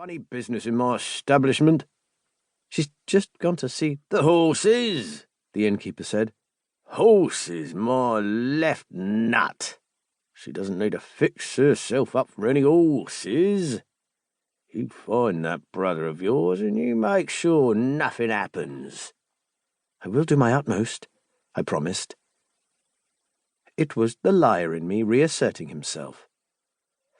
Funny business in my establishment. She's just gone to see the horses, the innkeeper said. Horses, my left nut. She doesn't need to fix herself up for any horses. You find that brother of yours and you make sure nothing happens. I will do my utmost, I promised. It was the liar in me reasserting himself.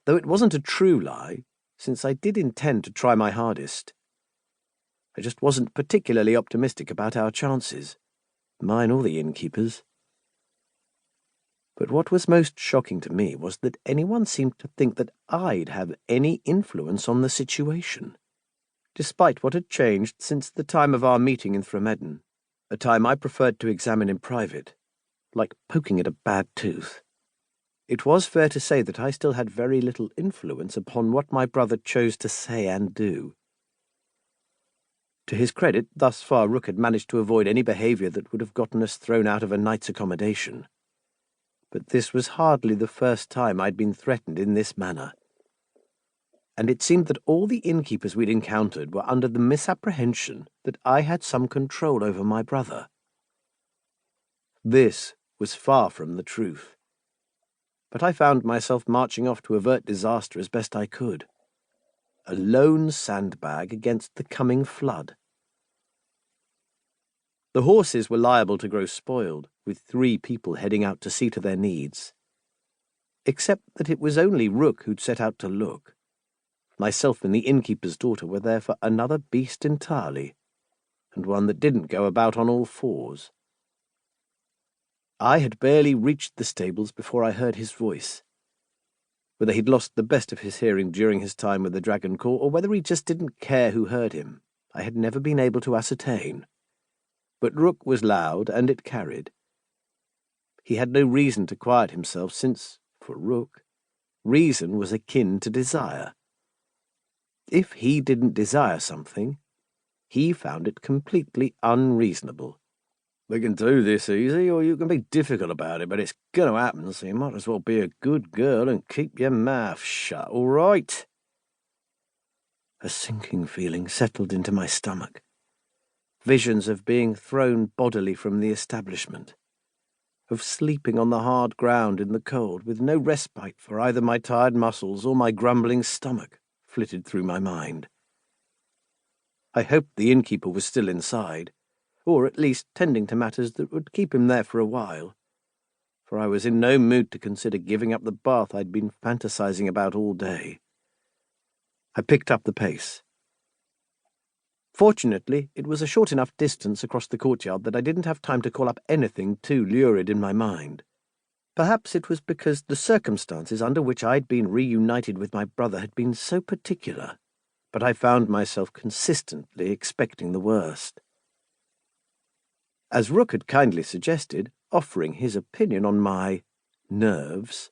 Though it wasn't a true lie, since I did intend to try my hardest. I just wasn't particularly optimistic about our chances, mine or the innkeeper's. But what was most shocking to me was that anyone seemed to think that I'd have any influence on the situation, despite what had changed since the time of our meeting in Thromeddon, a time I preferred to examine in private, like poking at a bad tooth. It was fair to say that I still had very little influence upon what my brother chose to say and do. To his credit, thus far Rook had managed to avoid any behaviour that would have gotten us thrown out of a night's accommodation. But this was hardly the first time I'd been threatened in this manner. And it seemed that all the innkeepers we'd encountered were under the misapprehension that I had some control over my brother. This was far from the truth. But I found myself marching off to avert disaster as best I could. A lone sandbag against the coming flood. The horses were liable to grow spoiled, with 3 people heading out to see to their needs. Except that it was only Rook who'd set out to look. Myself and the innkeeper's daughter were there for another beast entirely, and one that didn't go about on all 4s. I had barely reached the stables before I heard his voice. Whether he'd lost the best of his hearing during his time with the Dragon Corps, or whether he just didn't care who heard him, I had never been able to ascertain. But Rook was loud, and it carried. He had no reason to quiet himself, since, for Rook, reason was akin to desire. If he didn't desire something, he found it completely unreasonable. We can do this easy, or you can be difficult about it, but it's going to happen, so you might as well be a good girl and keep your mouth shut, all right? A sinking feeling settled into my stomach. Visions of being thrown bodily from the establishment, of sleeping on the hard ground in the cold with no respite for either my tired muscles or my grumbling stomach, flitted through my mind. I hoped the innkeeper was still inside, or at least tending to matters that would keep him there for a while, for I was in no mood to consider giving up the bath I'd been fantasizing about all day. I picked up the pace. Fortunately, it was a short enough distance across the courtyard that I didn't have time to call up anything too lurid in my mind. Perhaps it was because the circumstances under which I'd been reunited with my brother had been so particular, but I found myself consistently expecting the worst. As Rook had kindly suggested, offering his opinion on my nerves,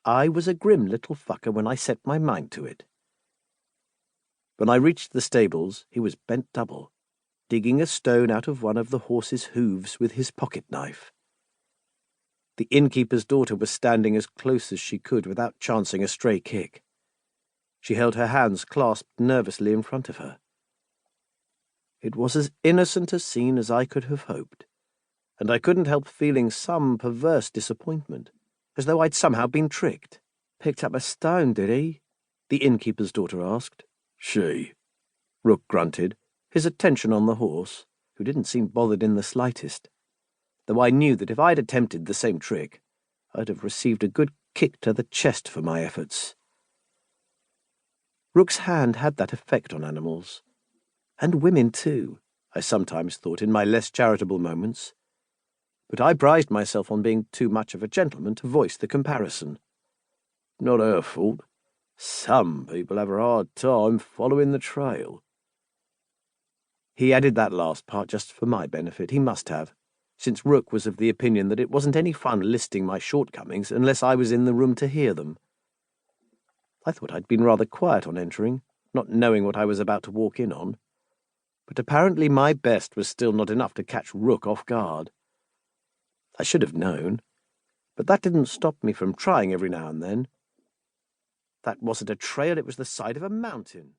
I was a grim little fucker when I set my mind to it. When I reached the stables, he was bent double, digging a stone out of one of the horse's hooves with his pocket-knife. The innkeeper's daughter was standing as close as she could without chancing a stray kick. She held her hands clasped nervously in front of her. It was as innocent a scene as I could have hoped, and I couldn't help feeling some perverse disappointment, as though I'd somehow been tricked. "Picked up a stone, did he?" the innkeeper's daughter asked. "She," Rook grunted, his attention on the horse, who didn't seem bothered in the slightest, though I knew that if I'd attempted the same trick, I'd have received a good kick to the chest for my efforts. Rook's hand had that effect on animals, and women too, I sometimes thought in my less charitable moments, but I prided myself on being too much of a gentleman to voice the comparison. Not her fault. Some people have a hard time following the trail. He added that last part just for my benefit. He must have, since Rook was of the opinion that it wasn't any fun listing my shortcomings unless I was in the room to hear them. I thought I'd been rather quiet on entering, not knowing what I was about to walk in on, but apparently my best was still not enough to catch Rook off guard. I should have known, but that didn't stop me from trying every now and then. That wasn't a trail, it was the side of a mountain.